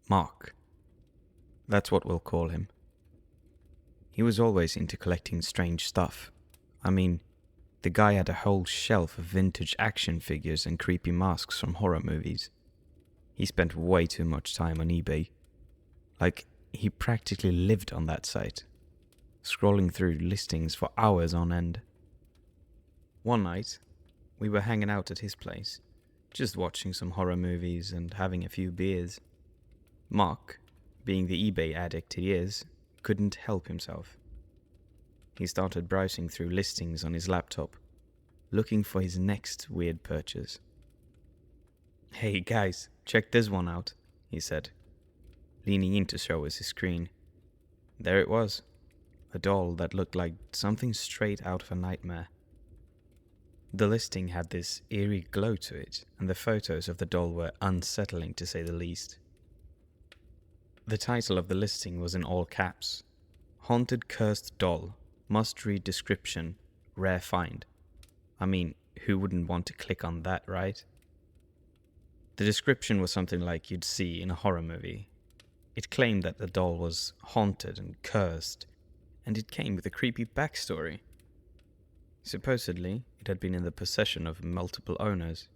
Mark. That's what we'll call him. He was always into collecting strange stuff. I mean, the guy had a whole shelf of vintage action figures and creepy masks from horror movies. He spent way too much time on eBay. Like, he practically lived on that site, scrolling through listings for hours on end. One night, we were hanging out at his place, just watching some horror movies and having a few beers. Mark, being the eBay addict he is, couldn't help himself. He started browsing through listings on his laptop, looking for his next weird purchase. "Hey guys, check this one out," he said, leaning in to show us his screen. There it was, a doll that looked like something straight out of a nightmare. The listing had this eerie glow to it, and the photos of the doll were unsettling to say the least. The title of the listing was in all caps: Haunted Cursed Doll, Must Read Description, Rare Find. I mean, who wouldn't want to click on that, right? The description was something like you'd see in a horror movie. It claimed that the doll was haunted and cursed, and it came with a creepy backstory. Supposedly, it had been in the possession of multiple owners,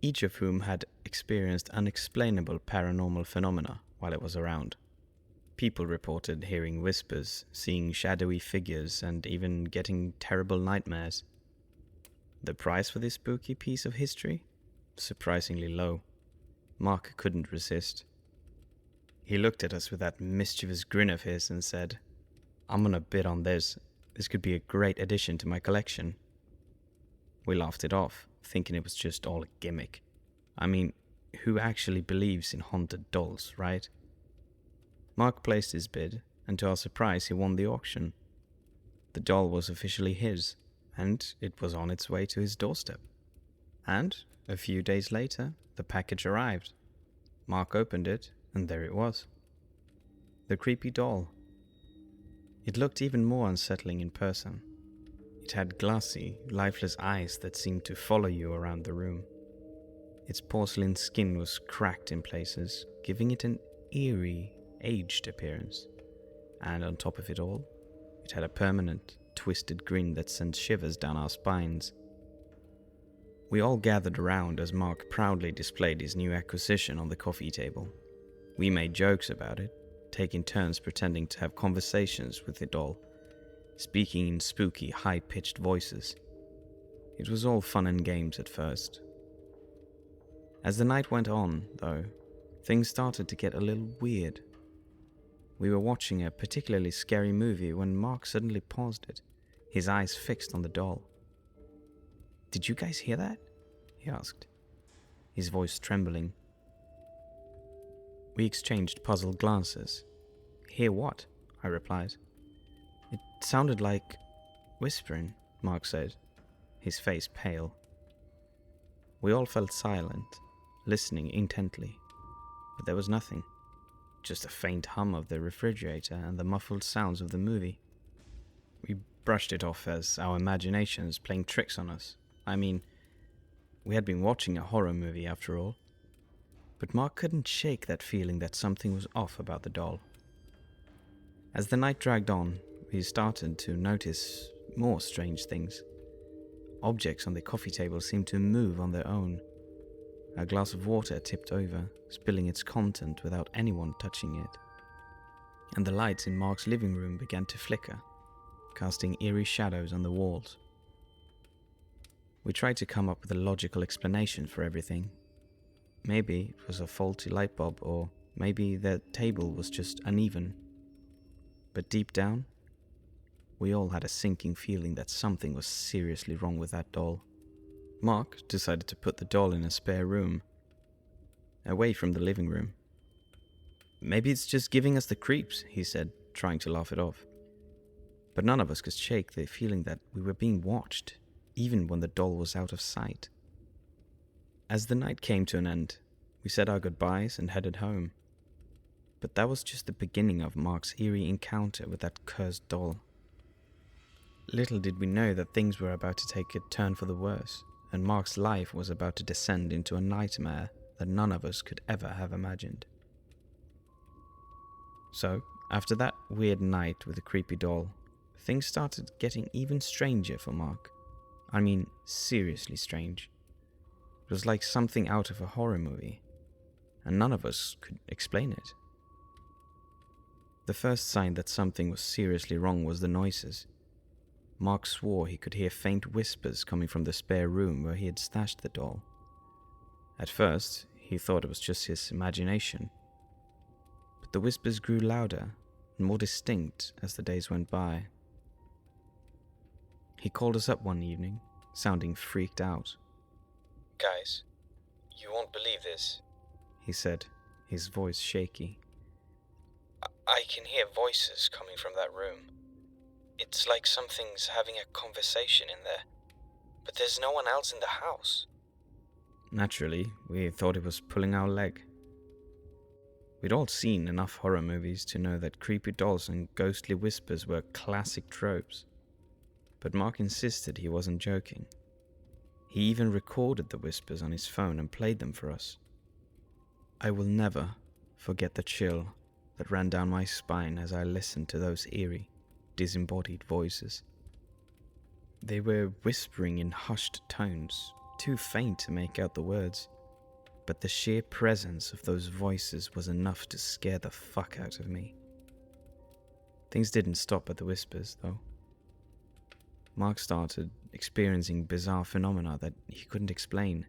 each of whom had experienced unexplainable paranormal phenomena while it was around. People reported hearing whispers, seeing shadowy figures, and even getting terrible nightmares. The price for this spooky piece of history? Surprisingly low. Mark couldn't resist. He looked at us with that mischievous grin of his and said, "I'm gonna bid on this. This could be a great addition to my collection." We laughed it off, thinking it was just all a gimmick. I mean, who actually believes in haunted dolls, right? Mark placed his bid, and to our surprise he won the auction. The doll was officially his, and it was on its way to his doorstep. And, a few days later, the package arrived. Mark opened it, and there it was. The creepy doll. It looked even more unsettling in person. It had glassy, lifeless eyes that seemed to follow you around the room. Its porcelain skin was cracked in places, giving it an eerie, aged appearance. And on top of it all, it had a permanent, twisted grin that sent shivers down our spines. We all gathered around as Mark proudly displayed his new acquisition on the coffee table. We made jokes about it, taking turns pretending to have conversations with the doll, speaking in spooky, high-pitched voices. It was all fun and games at first. As the night went on, though, things started to get a little weird. We were watching a particularly scary movie when Mark suddenly paused it, his eyes fixed on the doll. "Did you guys hear that?" he asked, his voice trembling. We exchanged puzzled glances. "Hear what?" I replied. "It sounded like whispering," Mark said, his face pale. We all felt silent, listening intently, but there was nothing. Just a faint hum of the refrigerator and the muffled sounds of the movie. We brushed it off as our imaginations playing tricks on us. I mean, we had been watching a horror movie after all. But Mark couldn't shake that feeling that something was off about the doll. As the night dragged on, we started to notice more strange things. Objects on the coffee table seemed to move on their own. A glass of water tipped over, spilling its content without anyone touching it. And the lights in Mark's living room began to flicker, casting eerie shadows on the walls. We tried to come up with a logical explanation for everything. Maybe it was a faulty light bulb, or maybe the table was just uneven. But deep down, we all had a sinking feeling that something was seriously wrong with that doll. Mark decided to put the doll in a spare room, away from the living room. "Maybe it's just giving us the creeps," he said, trying to laugh it off. But none of us could shake the feeling that we were being watched, even when the doll was out of sight. As the night came to an end, we said our goodbyes and headed home. But that was just the beginning of Mark's eerie encounter with that cursed doll. Little did we know that things were about to take a turn for the worse, and Mark's life was about to descend into a nightmare that none of us could ever have imagined. So, after that weird night with the creepy doll, things started getting even stranger for Mark. I mean, seriously strange. It was like something out of a horror movie, and none of us could explain it. The first sign that something was seriously wrong was the noises. Mark swore he could hear faint whispers coming from the spare room where he had stashed the doll. At first, he thought it was just his imagination, but the whispers grew louder and more distinct as the days went by. He called us up one evening, sounding freaked out. "Guys, you won't believe this," he said, his voice shaky. I can hear voices coming from that room. It's like something's having a conversation in there, but there's no one else in the house." Naturally, we thought it was pulling our leg. We'd all seen enough horror movies to know that creepy dolls and ghostly whispers were classic tropes. But Mark insisted he wasn't joking. He even recorded the whispers on his phone and played them for us. I will never forget the chill that ran down my spine as I listened to those eerie, disembodied voices. They were whispering in hushed tones, too faint to make out the words, but the sheer presence of those voices was enough to scare the fuck out of me. Things didn't stop at the whispers, though. Mark started experiencing bizarre phenomena that he couldn't explain.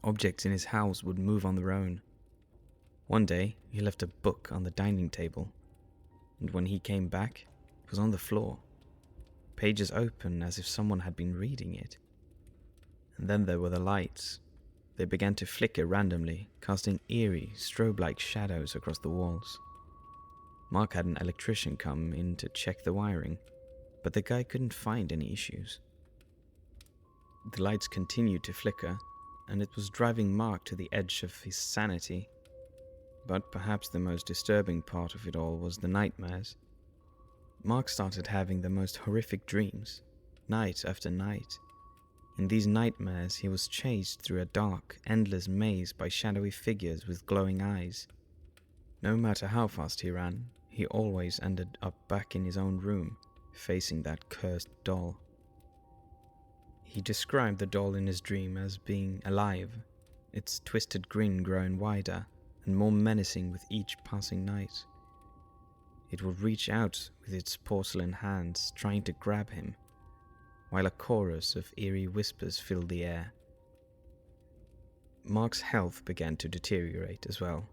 Objects in his house would move on their own. One day, he left a book on the dining table, and when he came back, it was on the floor, pages open as if someone had been reading it. And then there were the lights. They began to flicker randomly, casting eerie, strobe-like shadows across the walls. Mark had an electrician come in to check the wiring, but the guy couldn't find any issues. The lights continued to flicker, and it was driving Mark to the edge of his sanity. But perhaps the most disturbing part of it all was the nightmares. Mark started having the most horrific dreams, night after night. In these nightmares, he was chased through a dark, endless maze by shadowy figures with glowing eyes. No matter how fast he ran, he always ended up back in his own room, facing that cursed doll. He described the doll in his dream as being alive, its twisted grin growing wider and more menacing with each passing night. It would reach out with its porcelain hands, trying to grab him, while a chorus of eerie whispers filled the air. Mark's health began to deteriorate as well.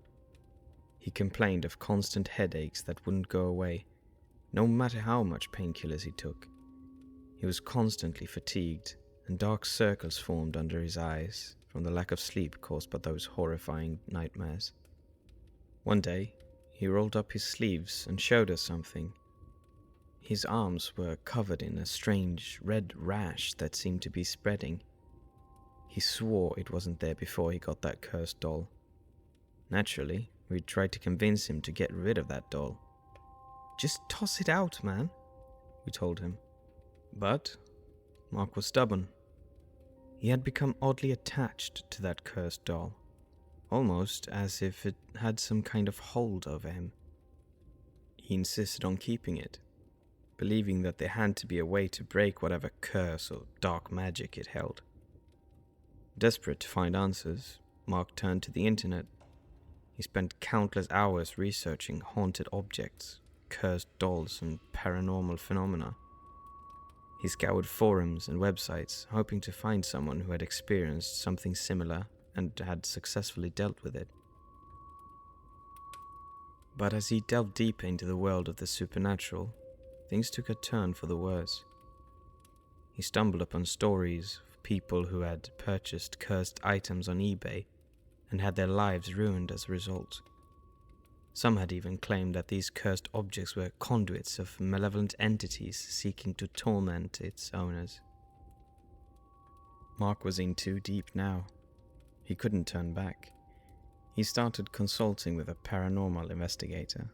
He complained of constant headaches that wouldn't go away, no matter how much painkillers he took. He was constantly fatigued, and dark circles formed under his eyes from the lack of sleep caused by those horrifying nightmares. One day, he rolled up his sleeves and showed us something. His arms were covered in a strange red rash that seemed to be spreading. He swore it wasn't there before he got that cursed doll. Naturally, we tried to convince him to get rid of that doll. "Just toss it out, man," we told him. But Mark was stubborn. He had become oddly attached to that cursed doll, almost as if it had some kind of hold over him. He insisted on keeping it, believing that there had to be a way to break whatever curse or dark magic it held. Desperate to find answers, Mark turned to the internet. He spent countless hours researching haunted objects, cursed dolls, and paranormal phenomena. He scoured forums and websites, hoping to find someone who had experienced something similar and had successfully dealt with it. But as he delved deeper into the world of the supernatural, things took a turn for the worse. He stumbled upon stories of people who had purchased cursed items on eBay and had their lives ruined as a result. Some had even claimed that these cursed objects were conduits of malevolent entities seeking to torment its owners. Mark was in too deep now. He couldn't turn back. He started consulting with a paranormal investigator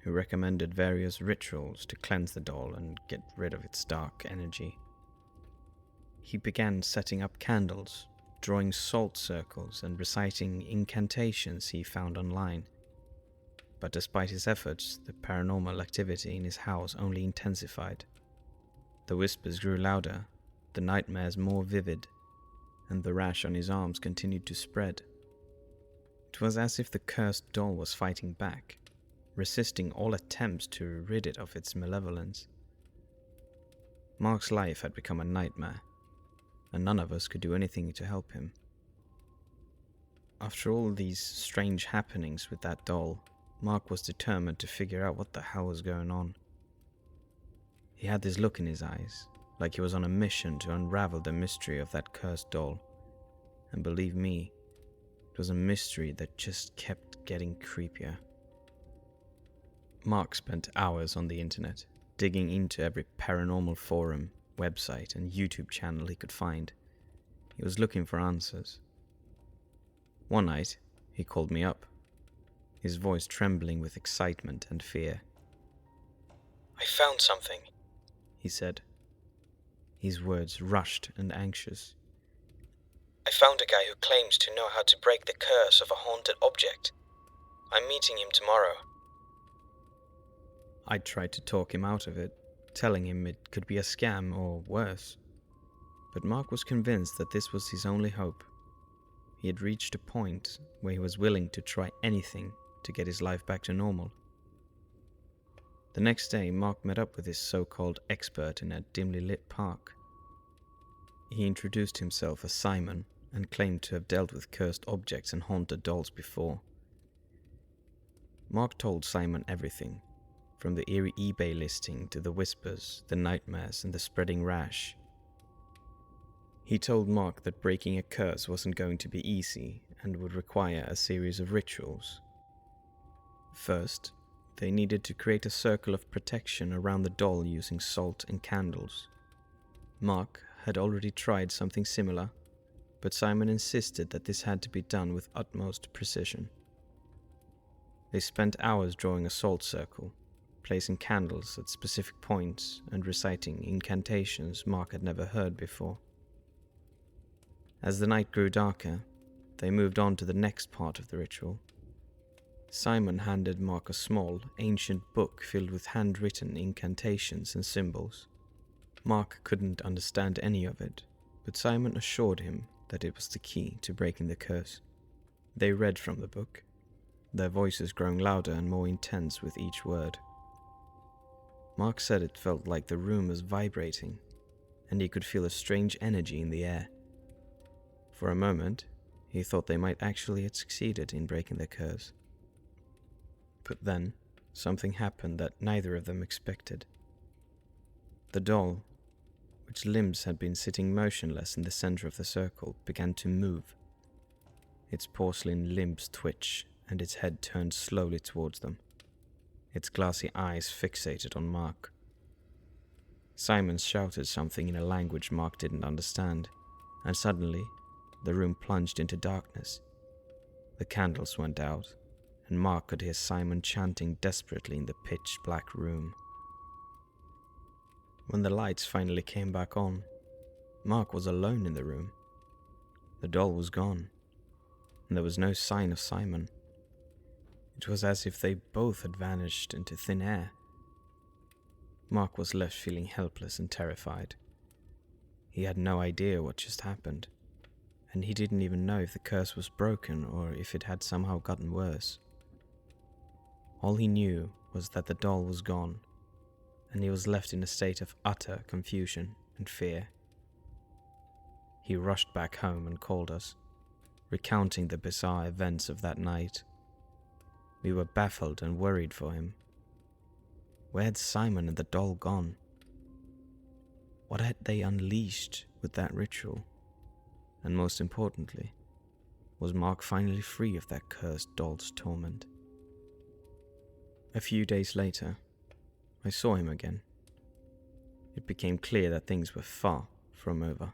who recommended various rituals to cleanse the doll and get rid of its dark energy. He began setting up candles, drawing salt circles, and reciting incantations he found online. But despite his efforts, the paranormal activity in his house only intensified. The whispers grew louder, the nightmares more vivid, and the rash on his arms continued to spread. It was as if the cursed doll was fighting back, resisting all attempts to rid it of its malevolence. Mark's life had become a nightmare, and none of us could do anything to help him. After all these strange happenings with that doll, Mark was determined to figure out what the hell was going on. He had this look in his eyes, like he was on a mission to unravel the mystery of that cursed doll. And believe me, it was a mystery that just kept getting creepier. Mark spent hours on the internet, digging into every paranormal forum, website, and YouTube channel he could find. He was looking for answers. One night, he called me up, his voice trembling with excitement and fear. "I found something," he said, his words rushed and anxious. "I found a guy who claims to know how to break the curse of a haunted object. I'm meeting him tomorrow." I tried to talk him out of it, telling him it could be a scam or worse. But Mark was convinced that this was his only hope. He had reached a point where he was willing to try anything to get his life back to normal. The next day, Mark met up with his so-called expert in a dimly lit park. He introduced himself as Simon and claimed to have dealt with cursed objects and haunted dolls before. Mark told Simon everything, from the eerie eBay listing to the whispers, the nightmares, and the spreading rash. He told Mark that breaking a curse wasn't going to be easy and would require a series of rituals. First, they needed to create a circle of protection around the doll using salt and candles. Mark had already tried something similar, but Simon insisted that this had to be done with utmost precision. They spent hours drawing a salt circle, placing candles at specific points and reciting incantations Mark had never heard before. As the night grew darker, they moved on to the next part of the ritual. Simon handed Mark a small, ancient book filled with handwritten incantations and symbols. Mark couldn't understand any of it, but Simon assured him that it was the key to breaking the curse. They read from the book, their voices growing louder and more intense with each word. Mark said it felt like the room was vibrating, and he could feel a strange energy in the air. For a moment, he thought they might actually have succeeded in breaking the curse. But then, something happened that neither of them expected. The doll, which limbs had been sitting motionless in the center of the circle, began to move. Its porcelain limbs twitched, and its head turned slowly towards them, its glassy eyes fixated on Mark. Simon shouted something in a language Mark didn't understand, and suddenly, the room plunged into darkness. The candles went out, and Mark could hear Simon chanting desperately in the pitch-black room. When the lights finally came back on, Mark was alone in the room. The doll was gone, and there was no sign of Simon. It was as if they both had vanished into thin air. Mark was left feeling helpless and terrified. He had no idea what just happened, and he didn't even know if the curse was broken or if it had somehow gotten worse. All he knew was that the doll was gone, and he was left in a state of utter confusion and fear. He rushed back home and called us, recounting the bizarre events of that night. We were baffled and worried for him. Where had Simon and the doll gone? What had they unleashed with that ritual? And most importantly, was Mark finally free of that cursed doll's torment? A few days later, I saw him again. It became clear that things were far from over.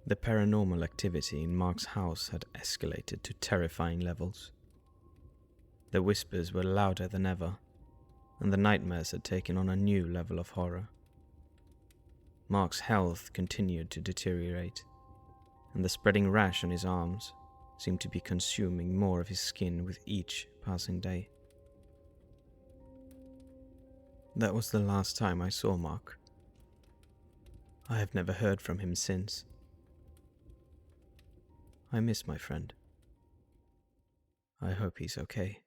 The paranormal activity in Mark's house had escalated to terrifying levels. The whispers were louder than ever, and the nightmares had taken on a new level of horror. Mark's health continued to deteriorate, and the spreading rash on his arms, seemed to be consuming more of his skin with each passing day. That was the last time I saw Mark. I have never heard from him since. I miss my friend. I hope he's okay.